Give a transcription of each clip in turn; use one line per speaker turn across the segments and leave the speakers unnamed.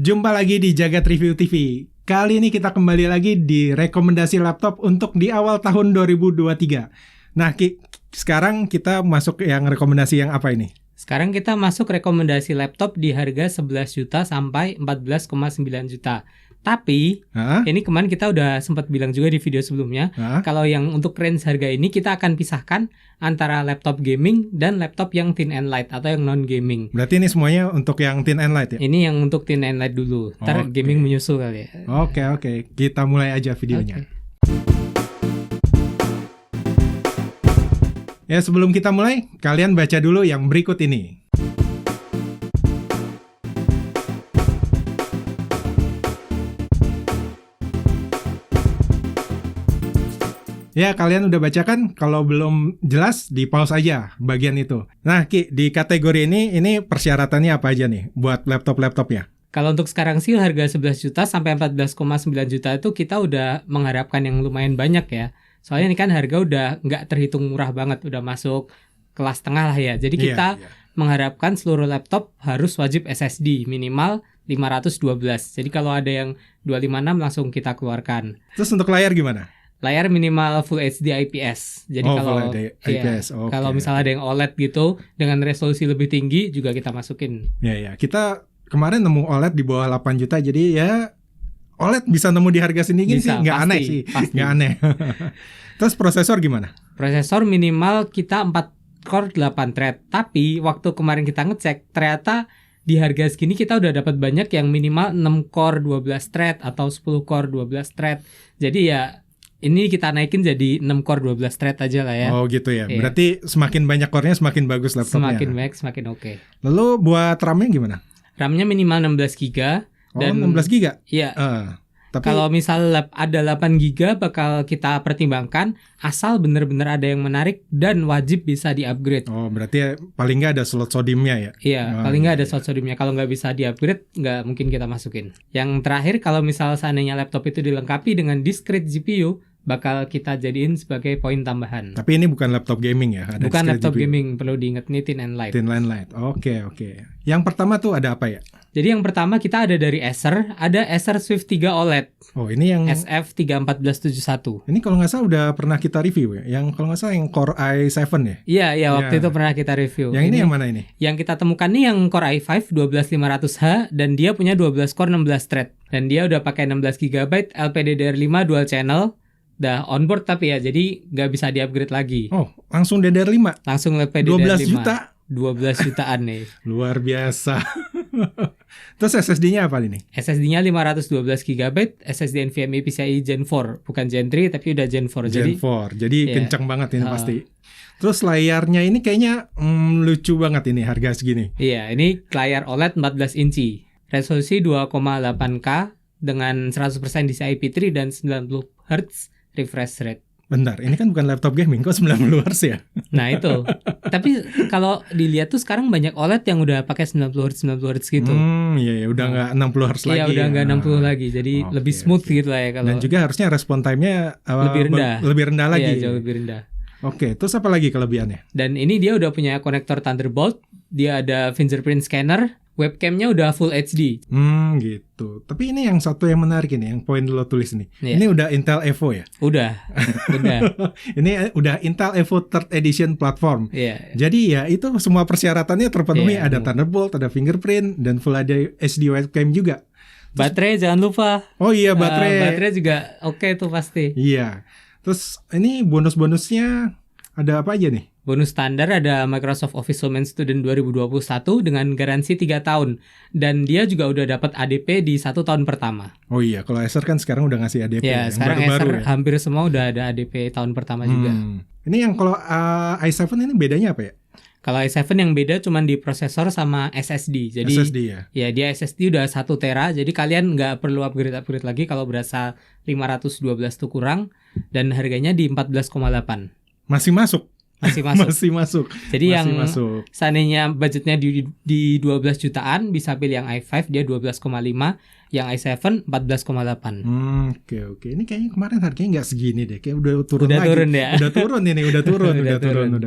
Jumpa lagi di Jagat Review TV. Kali ini kita kembali lagi di rekomendasi laptop untuk di awal tahun 2023. Nah, sekarang kita masuk yang rekomendasi yang apa ini?
Sekarang kita masuk rekomendasi laptop di harga 11 juta sampai 14,9 juta. Tapi, ini kemarin kita udah sempat bilang juga di video sebelumnya, kalau yang untuk range harga ini kita akan pisahkan antara laptop gaming dan laptop yang thin and light atau yang non-gaming.
Berarti ini semuanya untuk yang thin and light ya?
Ini yang untuk thin and light dulu, ntar gaming menyusul kali ya.
Oke. Kita mulai aja videonya. Ya, sebelum kita mulai, kalian baca dulu yang berikut ini. Ya, kalian udah baca kan? Kalau belum jelas, di pause aja bagian itu. Nah, Ki, di kategori ini persyaratannya apa aja nih buat laptop-laptopnya?
Kalau untuk sekarang sih harga 11 juta sampai 14,9 juta itu kita udah mengharapkan yang lumayan banyak ya. Soalnya ini kan harga udah nggak terhitung murah banget, udah masuk kelas tengah lah ya. Jadi kita mengharapkan seluruh laptop harus wajib SSD minimal 512. Jadi kalau ada yang 256 langsung kita keluarkan.
Terus untuk layar gimana?
Layar minimal Full HD IPS. Jadi kalau
IPS.
Kalau misalnya ada yang OLED gitu dengan resolusi lebih tinggi juga kita masukin.
Ya. Kita kemarin nemu OLED di bawah 8 juta. Jadi ya OLED bisa nemu di harga segini sih, nggak aneh sih. Nggak aneh. Terus prosesor gimana?
Prosesor minimal kita 4 core 8 thread. Tapi waktu kemarin kita ngecek ternyata di harga segini kita udah dapat banyak yang minimal 6 core 12 thread atau 10 core 12 thread. Jadi ya ini kita naikin jadi 6 core 12 thread aja lah ya.
Oh gitu ya. Berarti semakin banyak core-nya semakin bagus laptopnya.
Semakin banyak semakin oke.
Lalu buat RAM-nya gimana?
RAM-nya minimal 16 GB. Dan
16 GB?
Iya.
Tapi
kalau misal ada 8 GB bakal kita pertimbangkan asal benar-benar ada yang menarik dan wajib bisa di-upgrade.
Oh, berarti paling nggak ada slot sodiumnya ya?
Iya, paling nggak ada slot sodiumnya. Kalau nggak bisa di-upgrade, nggak mungkin kita masukin. Yang terakhir, kalau misal seandainya laptop itu dilengkapi dengan discrete GPU, bakal kita jadiin sebagai poin tambahan.
Tapi ini bukan laptop gaming ya?
Bukan laptop GPU. Gaming, perlu diingat nih thin and light.
Thin and light, oke. Yang pertama tuh ada apa ya?
Jadi yang pertama kita ada dari Acer, ada Acer Swift 3 OLED.
Oh, ini yang
SF31471.
Ini kalau nggak salah udah pernah kita review ya? Yang kalau nggak salah yang Core i7 ya?
Iya, waktu itu pernah kita review.
Yang ini yang mana ini?
Yang kita temukan nih yang Core i5 12500H dan dia punya 12 core 16 thread. Dan dia udah pakai 16 GB LPDDR5 dual channel. Udah onboard tapi ya, jadi nggak bisa di-upgrade lagi.
Oh, langsung DDR5?
Langsung LPDDR5.
12 juta?
12 jutaan nih.
Luar biasa. Terus SSD-nya apa ini?
SSD-nya 512 GB, SSD NVMe PCIe Gen 4. Bukan Gen 3, tapi udah Gen 4.
Jadi kencang banget ini pasti. Terus layarnya ini kayaknya lucu banget ini harga segini.
Iya, ini layar OLED 14 inci. Resolusi 2,8K dengan 100% DCI P3 dan 90 Hz refresh rate.
Bentar, ini kan bukan laptop gaming, kok 90 Hz ya?
Nah itu. Tapi kalau dilihat tuh sekarang banyak OLED yang udah pakai 90 Hz gitu.
Iya, udah nggak 60 Hz lagi.
Iya, udah nggak 60 lagi. Jadi lebih smooth gitu lah ya kalau.
Dan juga harusnya respon time-nya lebih rendah lagi.
Iya, jauh lebih rendah.
Oke, terus apa lagi kelebihannya?
Dan ini dia udah punya konektor Thunderbolt, dia ada fingerprint scanner, webcamnya udah Full HD.
Gitu. Tapi ini yang satu yang menarik ini, yang poin lo tulis nih. Ini udah Intel Evo ya?
Udah.
Ini udah Intel Evo 3rd Edition platform. Jadi ya itu semua persyaratannya terpenuhi. Ada Thunderbolt, ada fingerprint, dan Full HD webcam juga.
Baterai jangan lupa.
Oh iya,
baterai juga oke tuh pasti.
Iya. Terus ini bonus-bonusnya ada apa aja nih?
Bonus standar ada Microsoft Office Home and Student 2021 dengan garansi 3 tahun. Dan dia juga udah dapat ADP di 1 tahun pertama.
Oh iya, kalau Acer kan sekarang udah ngasih ADP.
Ya, sekarang Acer hampir semua udah ada ADP tahun pertama juga.
Ini yang kalau i7 ini bedanya apa ya?
Kalau i7 yang beda cuma di prosesor sama SSD. Jadi
SSD ya?
Ya, dia SSD udah 1 tera. Jadi kalian nggak perlu upgrade lagi kalau berasa 512 tuh kurang. Dan harganya di 14,8.
Masih masuk?
Masih masuk. Jadi
masih
yang
masuk.
Seandainya budgetnya di 12 jutaan bisa pilih yang i5 dia 12,5, yang i7 14,8.
Oke. Ini kayaknya kemarin harganya nggak segini deh. Kayak udah turun lagi.
Udah
turun ini, udah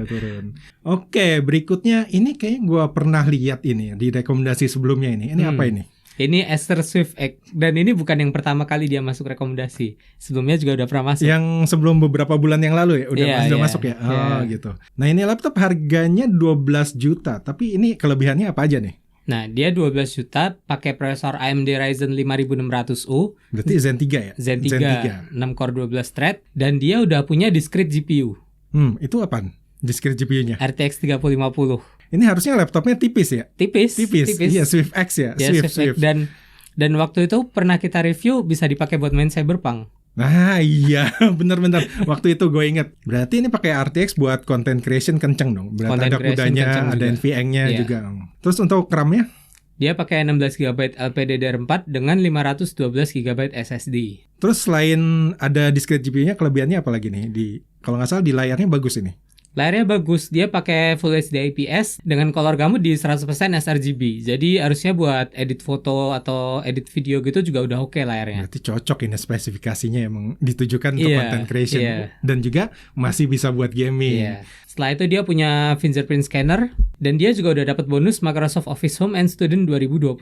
turun. Oke, berikutnya ini kayaknya gue pernah lihat ini di rekomendasi sebelumnya ini. Ini apa ini?
Ini Acer Swift X, dan ini bukan yang pertama kali dia masuk rekomendasi. Sebelumnya juga udah pernah masuk.
Yang sebelum beberapa bulan yang lalu ya udah masuk ya. Gitu. Nah, ini laptop harganya 12 juta, tapi ini kelebihannya apa aja nih?
Nah, dia 12 juta pakai prosesor AMD Ryzen 5600U.
Berarti Zen 3 ya?
Zen 3, 6 core 12 thread, dan dia udah punya discrete GPU.
Itu apaan? Discrete GPU-nya?
RTX 3050.
Ini harusnya laptopnya tipis ya?
Tipis.
Iya, Swift X ya. Swift.
Dan waktu itu pernah kita review bisa dipakai buat main Cyberpunk.
Nah iya, benar-benar. Waktu itu gue inget. Berarti ini pakai RTX buat content creation kenceng dong. Berarti
Content
ada kudanya, ada NVENC-nya juga. Terus untuk RAM-nya?
Dia pakai 16 GB LPDDR4 dengan 512 GB SSD.
Terus selain ada discrete GPU-nya, kelebihannya apa lagi nih? Kalau nggak salah di layarnya bagus ini.
Layarnya bagus, dia pakai Full HD IPS dengan color gamut di 100% sRGB. Jadi harusnya buat edit foto atau edit video gitu juga udah oke layarnya.
Berarti cocok ini spesifikasinya, emang ditujukan untuk content creation. Dan juga masih bisa buat gaming.
Setelah itu dia punya fingerprint scanner, dan dia juga udah dapat bonus Microsoft Office Home and Student 2021.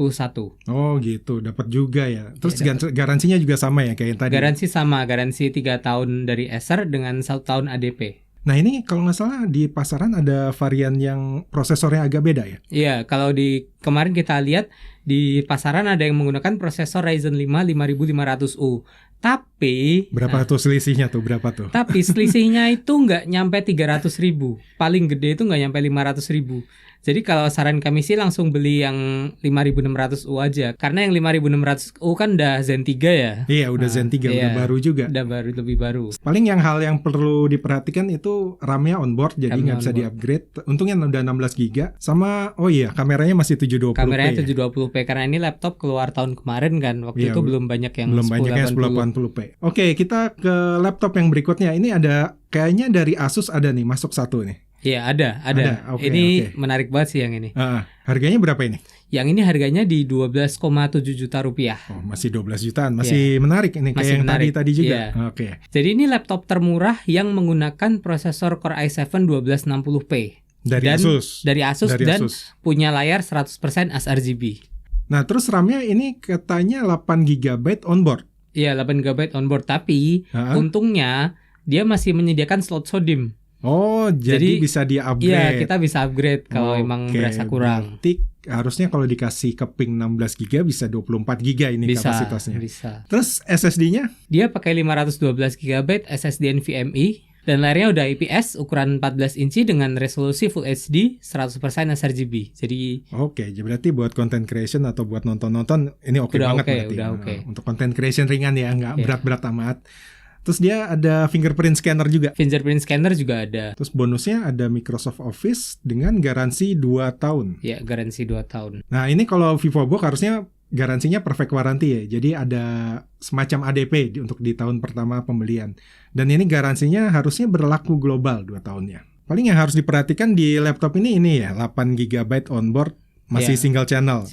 Oh gitu, dapat juga ya. Terus garansinya juga sama ya kayak yang tadi?
Garansi sama, garansi 3 tahun dari Acer dengan 1 tahun ADP.
Nah ini kalau nggak salah di pasaran ada varian yang prosesornya agak beda ya?
Iya, kalau di kemarin kita lihat di pasaran ada yang menggunakan prosesor Ryzen 5 5500U. Tapi
berapa tuh selisihnya tuh? Berapa tuh?
Tapi selisihnya itu nggak nyampe 300.000. Paling gede itu nggak nyampe 500.000. Jadi kalau saran kami sih langsung beli yang 5600U aja. Karena yang 5600U kan udah Zen 3 ya.
Iya, udah Zen 3, udah baru juga.
Udah baru, lebih baru.
Paling hal yang perlu diperhatikan itu RAM-nya onboard, jadi nggak bisa di-upgrade. Untungnya udah 16GB. Sama, kameranya masih 720p.
Kameranya 720p, karena ini laptop keluar tahun kemarin kan. Waktu itu belum banyak yang
1080p. Oke, kita ke laptop yang berikutnya. Ini ada, kayaknya dari Asus ada nih, masuk satu nih.
Iya, ada. Ini menarik banget sih yang ini.
Harganya berapa ini?
Yang ini harganya di 12,7 juta rupiah.
Oh, masih 12 jutaan, masih menarik ini, kayak yang tadi juga. Oke.
Jadi ini laptop termurah yang menggunakan prosesor Core i7 1260p. Dari Asus dan punya layar 100% sRGB.
Nah, terus RAM-nya ini katanya 8GB onboard.
Iya, 8GB onboard, tapi untungnya dia masih menyediakan slot SODIMM.
Oh, jadi bisa di-upgrade.
Iya, kita bisa upgrade kalau emang berasa kurang.
Berarti harusnya kalau dikasih keping 16GB bisa 24GB ini kapasitasnya.
Bisa.
Terus SSD-nya?
Dia pakai 512GB SSD NVMe dan layarnya udah IPS ukuran 14 inci dengan resolusi Full HD 100% sRGB. Jadi
berarti buat content creation atau buat nonton-nonton ini oke banget berarti.
Udah
untuk content creation ringan ya, nggak berat-berat amat. Terus dia ada fingerprint scanner juga.
Fingerprint scanner juga ada.
Terus bonusnya ada Microsoft Office dengan garansi 2 tahun.
Ya, garansi 2 tahun.
Nah, ini kalau VivoBook harusnya garansinya perfect warranty ya. Jadi ada semacam ADP untuk di tahun pertama pembelian. Dan ini garansinya harusnya berlaku global 2 tahunnya. Paling yang harus diperhatikan di laptop ini ya, 8GB onboard, masih single channel.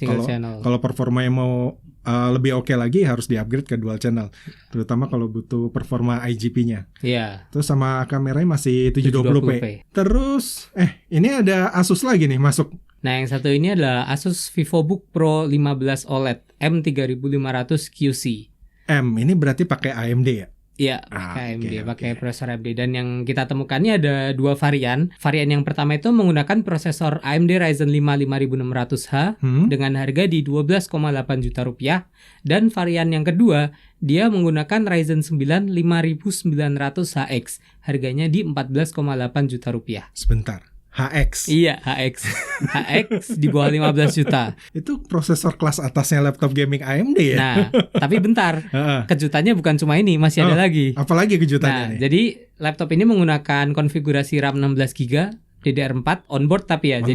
Kalau performanya mau lebih oke lagi harus di-upgrade ke dual channel. Terutama kalau butuh performa IGP-nya.
Iya.
Terus sama kameranya masih 720p. Terus ini ada Asus lagi nih masuk.
Nah, yang satu ini adalah Asus VivoBook Pro 15 OLED M3500 QC.
Ini berarti pakai AMD ya?
Iya, pakai AMD, pakai prosesor AMD. Dan yang kita temukannya ada 2 varian. Varian yang pertama itu menggunakan prosesor AMD Ryzen 5 5600H dengan harga di 12,8 juta rupiah. Dan varian yang kedua, dia menggunakan Ryzen 9 5900HX. Harganya di 14,8 juta rupiah.
Sebentar. HX.
Iya, HX. HX di bawah 15 juta.
Itu prosesor kelas atasnya laptop gaming AMD ya?
Nah, tapi bentar. Kejutannya bukan cuma ini, masih ada lagi.
Apalagi kejutannya nih?
Jadi laptop ini menggunakan konfigurasi RAM 16GB DDR4 onboard tapi ya.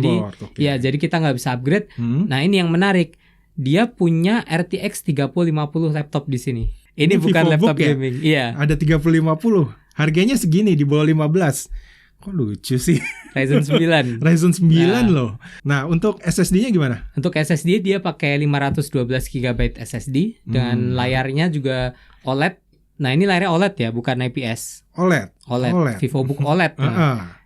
Jadi kita nggak bisa upgrade. Nah, ini yang menarik. Dia punya RTX 3050 laptop di sini. Ini bukan laptop gaming. Iya.
Ada 3050. Harganya segini di bawah 15. Kok lucu sih?
Ryzen 9.
Ryzen 9 loh. Nah, untuk SSD-nya gimana?
Untuk SSD dia pakai 512GB SSD dan layarnya juga OLED. Nah, ini layarnya OLED ya, bukan IPS.
OLED.
VivoBook OLED.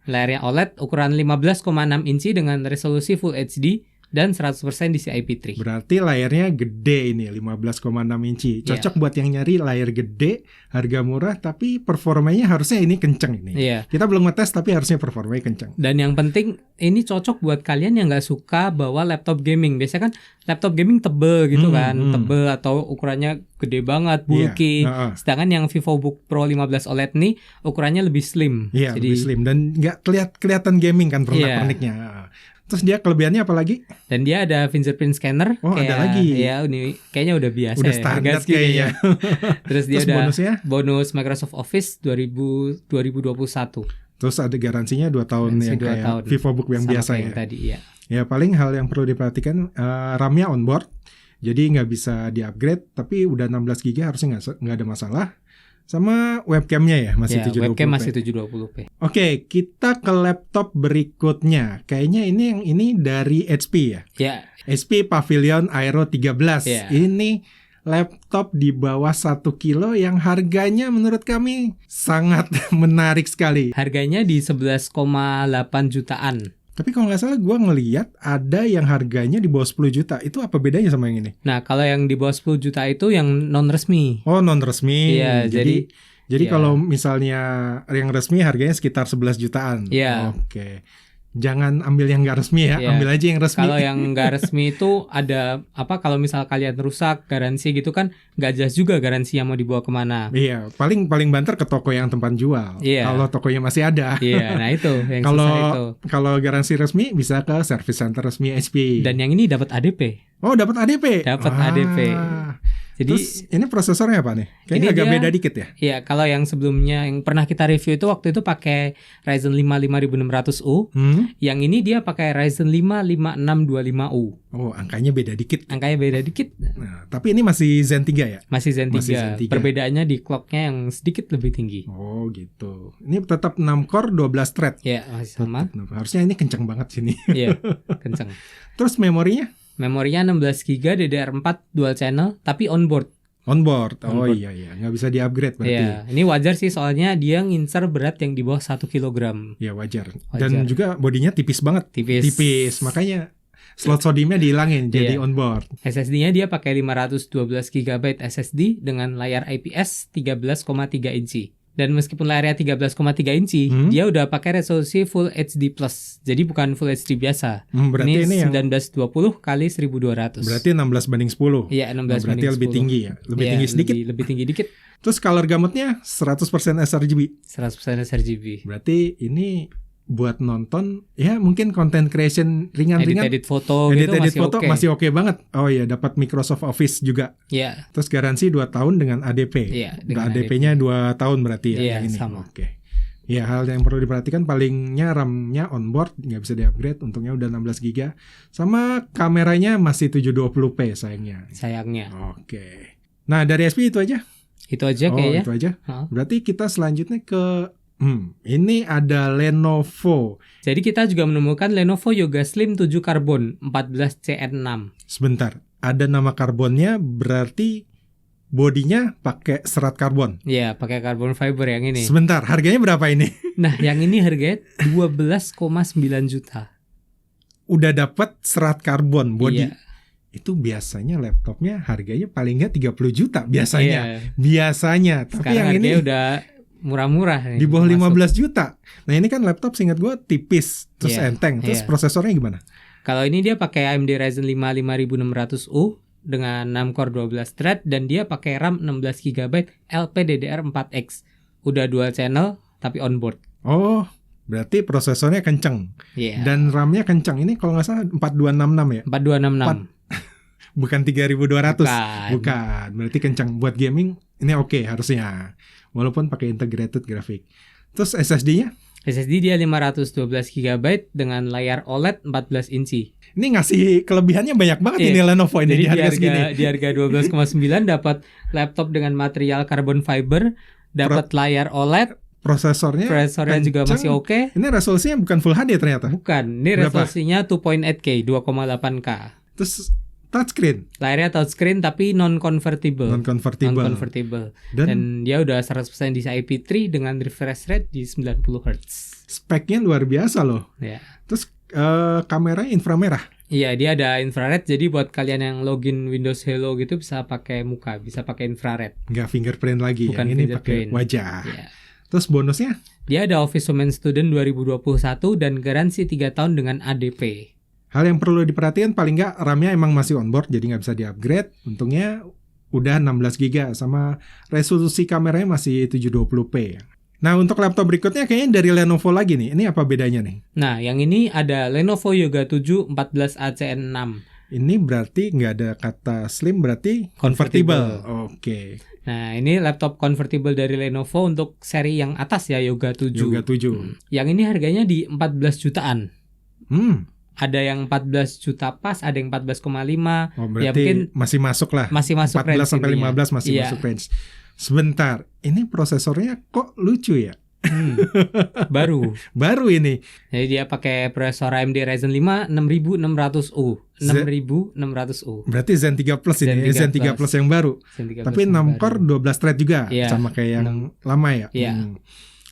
Layarnya OLED ukuran 15,6 inci dengan resolusi Full HD dan 100% DCI IP3.
Berarti layarnya gede ini, 15,6 inci. Cocok buat yang nyari layar gede, harga murah, tapi performanya harusnya ini kenceng ini.
Iya.
Kita belum ngetes, tapi harusnya performanya kenceng.
Dan yang penting ini cocok buat kalian yang nggak suka bawa laptop gaming. Biasanya kan laptop gaming tebel gitu tebel atau ukurannya gede banget, bulky. Sedangkan yang VivoBook Pro 15 OLED nih ukurannya lebih slim.
Iya, lebih slim dan nggak kelihatan gaming kan pernak-perniknya. Terus dia kelebihannya apa lagi?
Dan dia ada fingerprint scanner.
Ada lagi.
Ya, ini kayaknya udah biasa.
Udah standar kayaknya.
Terus dia ada
bonusnya?
Bonus Microsoft Office 2021.
Terus ada garansinya 2 tahun yang kayak
tahun.
VivoBook yang biasa
yang
ya.
Tadi, ya.
Ya paling hal yang perlu diperhatikan RAM-nya onboard. Jadi nggak bisa di-upgrade, tapi udah 16 GB harusnya nggak ada masalah. Sama webcamnya ya masih 720p.
Webcam masih 720p.
Oke, kita ke laptop berikutnya. Kayaknya ini dari HP ya.
Ya.
HP Pavilion Aero 13.
Ya.
Ini laptop di bawah 1 kilo yang harganya menurut kami sangat menarik sekali.
Harganya di 11,8 jutaan.
Tapi kalau nggak salah gue ngeliat ada yang harganya di bawah 10 juta. Itu apa bedanya sama yang ini?
Nah, kalau yang di bawah 10 juta itu yang non-resmi.
Oh, non-resmi.
Iya, jadi
kalau misalnya yang resmi harganya sekitar 11 jutaan.
Iya.
Oke. Jangan ambil yang nggak resmi ya, ambil aja yang resmi.
Kalau yang nggak resmi itu ada kalau misal kalian rusak garansi gitu kan nggak jelas juga garansinya mau dibawa kemana.
Iya, paling banter ke toko yang tempat jual.
Iya.
Kalau tokonya masih ada.
Iya, nah itu yang susah itu.
Kalau garansi resmi bisa ke service center resmi HP.
Dan yang ini dapat ADP.
Oh, dapat ADP.
Dapat ADP. Jadi
terus ini prosesornya apa nih? Kayaknya agak beda dikit ya.
Iya, kalau yang sebelumnya yang pernah kita review itu waktu itu pakai Ryzen 5 5600U. Yang ini dia pakai Ryzen 5 5625U.
Oh, angkanya beda dikit. Nah, tapi ini masih Zen 3 ya?
Masih Zen 3. Perbedaannya di clocknya yang sedikit lebih tinggi.
Oh, gitu. Ini tetap 6 core 12 thread.
Iya, masih sama.
Harusnya ini kenceng banget sini.
Iya, kenceng.
Terus memorinya?
Memorinya 16 GB DDR4 dual channel tapi onboard.
Oh iya, nggak bisa di-upgrade berarti.
Iya, ini wajar sih soalnya dia ngincer berat yang di bawah 1 kg.
Iya, wajar. Dan juga bodinya tipis banget. Tipis, makanya slot sodiumnya dihilangin jadi onboard.
SSD-nya dia pakai 512 GB SSD dengan layar IPS 13,3 inci. Dan meskipun layarnya 13,3 inci, dia udah pakai resolusi Full HD+. Jadi bukan Full HD biasa.
Berarti ini
1920 kali 1200.
Berarti 16:10.
Iya, 16:10.
Berarti lebih tinggi ya. Lebih tinggi sedikit.
Lebih tinggi dikit.
Terus color gamutnya 100% sRGB.
100% sRGB.
Berarti ini buat nonton ya mungkin content creation ringan-ringan,
edit foto gitu
masih oke banget. Oh iya, dapat Microsoft Office juga.
Iya.
Terus garansi 2 tahun dengan ADP.
Iya,
ADP-nya 2 tahun berarti ya.
Iya,
yang ini.
sama.
Oke. Ya, hal yang perlu diperhatikan palingnya RAM-nya onboard, nggak bisa di-upgrade, untungnya udah 16 GB. Sama kameranya masih 720p sayangnya. Oke. Nah, dari SP itu aja.
Itu aja kayaknya.
Itu aja. Berarti kita selanjutnya ke ini ada Lenovo.
Jadi kita juga menemukan Lenovo Yoga Slim 7 Carbon 14CN6.
Sebentar, ada nama karbonnya berarti bodinya pakai serat karbon.
Iya, pakai carbon fiber yang ini.
Sebentar, harganya berapa ini?
Nah, yang ini harganya 12,9 juta.
Udah dapat serat karbon body.
Iya.
Itu biasanya laptopnya harganya paling nggak 30 juta biasanya.
Iya.
Biasanya. Tapi
sekarang
yang ini
udah murah-murah nih,
di bawah 15 juta. Nah, ini kan laptop seingat gue tipis, terus enteng. Terus prosesornya gimana?
Kalau ini dia pakai AMD Ryzen 5 5600U dengan 6 core 12 thread dan dia pakai RAM 16 GB LPDDR4X. Udah dual channel tapi onboard.
Oh, berarti prosesornya kenceng. Dan RAM-nya kenceng. Ini kalau nggak salah 4266 ya?
4266.
Bukan 3200. Bukan. Berarti kenceng. Buat gaming ini oke harusnya. Walaupun pakai integrated grafik. Terus SSD-nya?
SSD dia 512 GB dengan layar OLED 14 inci.
Ini ngasih kelebihannya banyak banget ini Lenovo ini.
Jadi
di harga segini.
Di harga 12,9 dapat laptop dengan material carbon fiber, dapat layar OLED. Prosesornya juga masih oke.
Ini resolusinya bukan Full HD ternyata.
Bukan, ini resolusinya 2.8K, 2,8K.
Terus touchscreen.
Layarnya touchscreen tapi non-convertible. Dan dia udah 100% DCI IP3 dengan refresh rate di 90 Hz.
Speknya luar biasa loh.
Ya.
Terus kamera inframerah.
Iya, dia ada infrared, jadi buat kalian yang login Windows Hello gitu bisa pakai muka, bisa pakai infrared.
Nggak fingerprint lagi,
Bukan
yang ini
fingerprint.
pakai wajah.
Iya.
Terus bonusnya?
Dia ada Office Women Student 2021 dan garansi 3 tahun dengan ADP.
Hal yang perlu diperhatikan paling nggak RAM-nya emang masih onboard, jadi nggak bisa di-upgrade. Untungnya udah 16 GB sama resolusi kameranya masih 720p. Nah, untuk laptop berikutnya kayaknya dari Lenovo lagi nih. Ini apa bedanya nih?
Nah, yang ini ada Lenovo Yoga 7 14ACN6.
Ini berarti nggak ada kata slim, berarti convertible. Oke.
Nah, ini laptop convertible dari Lenovo untuk seri yang atas ya, Yoga 7.
Yoga 7.
Yang ini harganya di 14 jutaan. Ada yang 14 juta pas, ada yang 14,5.
Oh, berarti
ya mungkin
masih masuk lah.
Masih masuk
14
range
sampai
intinya.
15 masih
Iya.
masuk range. Sebentar, ini prosesornya kok lucu ya?
Baru.
Baru ini.
Jadi dia pakai prosesor AMD Ryzen 5 6600U. 6600U.
Berarti Zen 3 Plus ini,
Zen 3
Zen 3 Plus yang baru.
Zen 3
Tapi
Plus yang
6 core
baru.
12 thread juga,
Iya,
sama kayak yang lama ya.
Iya.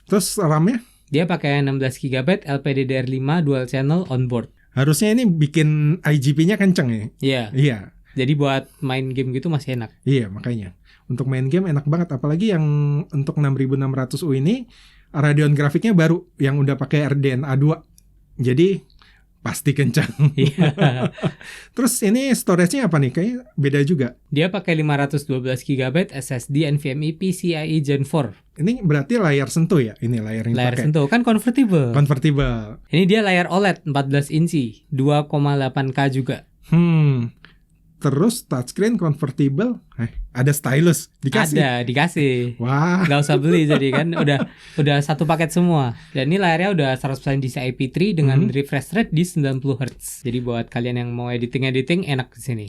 Terus RAM-nya?
Dia pakai 16 GB LPDDR5 dual channel onboard.
Harusnya ini bikin IGP-nya kenceng ya.
Iya.
Iya.
Jadi buat main game gitu masih enak.
Iya, makanya. Untuk main game enak banget, apalagi yang untuk 6600U ini Radeon grafiknya baru yang udah pakai RDNA 2. Jadi pasti kencang.
Iya.
Terus ini storage-nya apa nih? Kayaknya beda juga.
Dia pakai 512 GB SSD NVMe PCIe Gen 4.
Ini berarti layar sentuh ya? Ini layar yang
Layar
dipakai.
sentuh kan convertible.
Convertible.
Ini dia layar OLED 14 inci, 2,8K juga.
Terus touchscreen convertible. Ada stylus dikasih.
Ada, dikasih.
Wah.
Nggak usah beli jadi kan udah satu paket semua. Dan ini layarnya udah 100% DCI P3 dengan refresh rate di 90 Hz. Jadi buat kalian yang mau editing enak di sini.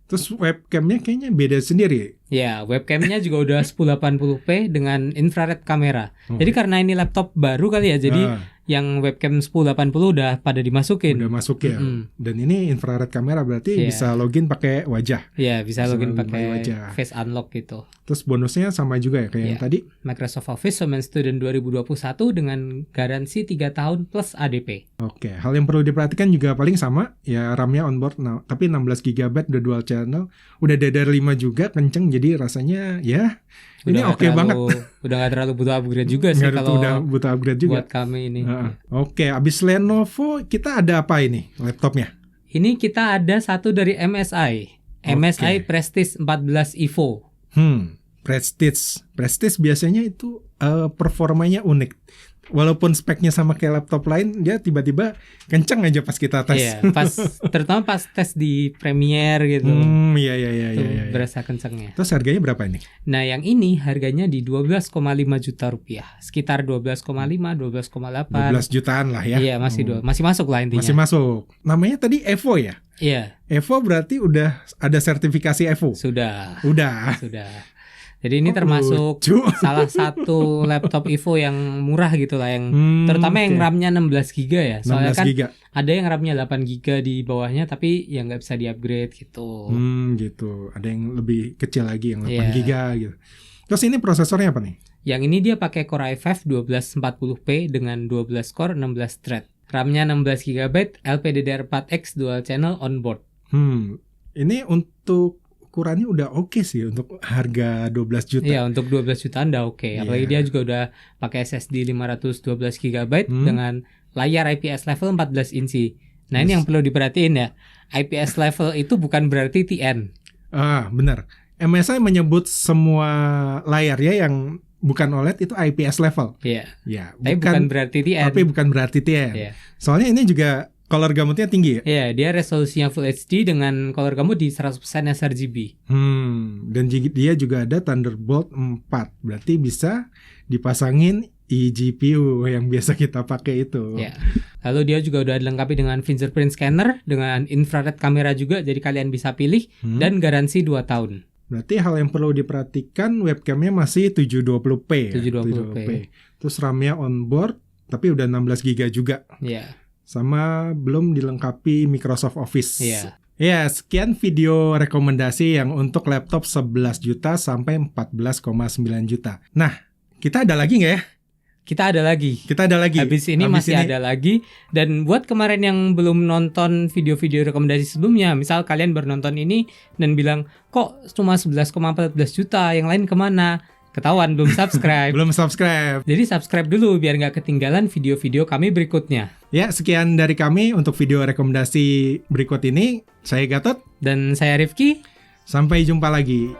Terus webcamnya kayaknya beda sendiri.
Ya, webcamnya juga udah 1080p dengan infrared kamera. Jadi karena ini laptop baru kali ya, jadi yang webcam 1080 udah pada dimasukin.
Udah masuk ya. Dan ini infrared kamera berarti
Iya.
bisa login pakai wajah.
Iya, bisa login pakai
wajah.
face unlock gitu.
Terus bonusnya sama juga ya kayak yang
Iya.
tadi.
Microsoft Office Women Student 2021 dengan garansi 3 tahun plus ADP.
Oke, hal yang perlu diperhatikan juga paling sama ya, RAM-nya onboard tapi 16 GB udah dual channel, udah DDR5 juga kenceng, jadi rasanya ya ini oke banget.
Udah gak terlalu butuh upgrade juga sih
Nggak
kalau
udah butuh upgrade juga.
buat kami ini.
Oke, abis Lenovo kita ada apa ini laptopnya?
Ini kita ada satu dari MSI. MSI Prestige 14 Evo.
Prestige biasanya itu performanya unik. Walaupun speknya sama kayak laptop lain, dia tiba-tiba kenceng aja pas kita tes.
Iya, terutama pas tes di Premiere gitu.
Iya.
Berasa kencengnya.
Terus harganya berapa ini?
Nah, yang ini harganya di 12,5 juta rupiah. Sekitar 12,5, 12,8.
12 jutaan lah ya.
Iya, masih masuk lah intinya.
Masih masuk. Namanya tadi Evo ya?
Iya.
Evo berarti udah ada sertifikasi Evo?
Sudah.
Udah.
Jadi ini termasuk
lucu.
salah satu laptop Evo yang murah gitu lah, yang terutama yang RAM-nya 16 GB ya. Soalnya
16
kan
giga.
ada yang RAM-nya 8 GB di bawahnya tapi yang nggak bisa di-upgrade gitu.
Gitu. Ada yang lebih kecil lagi yang 8
Iya.
giga gitu. Terus ini prosesornya apa nih?
Yang ini dia pakai Core i5 1240p dengan 12 core 16 thread. RAM-nya 16 GB, LPDDR4X dual channel onboard.
Ini untuk ukurannya udah oke sih untuk harga 12 juta.
Iya, untuk 12 jutaan udah oke. Apalagi dia juga udah pakai SSD 512 GB dengan layar IPS level 14 inci. Nah, ini yang perlu diperhatiin ya. IPS level itu bukan berarti TN.
Benar. MSI menyebut semua layarnya yang bukan OLED itu IPS level.
Iya.
Ya,
Tapi bukan berarti TN.
Tapi bukan berarti TN.
Iya.
Soalnya ini juga color gamutnya tinggi ya?
Iya, dia resolusinya Full HD dengan color gamut di 100% sRGB.
Dan dia juga ada Thunderbolt 4. Berarti bisa dipasangin eGPU yang biasa kita pakai itu.
Ya. Lalu dia juga udah dilengkapi dengan fingerprint scanner, dengan infrared kamera juga, jadi kalian bisa pilih, dan garansi 2 tahun.
Berarti hal yang perlu diperhatikan, webcamnya masih 720p.
720p.
Terus RAM-nya onboard, tapi udah 16 GB juga.
Iya.
Sama belum dilengkapi Microsoft Office.
Iya.
Ya, sekian video rekomendasi yang untuk laptop 11 juta sampai 14,9 juta. Nah, kita ada lagi nggak ya?
kita ada lagi. Habis ini masih ada lagi. Dan buat kemarin yang belum nonton video-video rekomendasi sebelumnya, misal kalian baru nonton ini dan bilang, kok cuma 11,14 juta, yang lain kemana? Ketahuan belum subscribe.
Belum subscribe.
Jadi subscribe dulu biar nggak ketinggalan video-video kami berikutnya.
Ya, sekian dari kami untuk video rekomendasi berikut ini. Saya Gatot.
Dan saya Rifki.
Sampai jumpa lagi.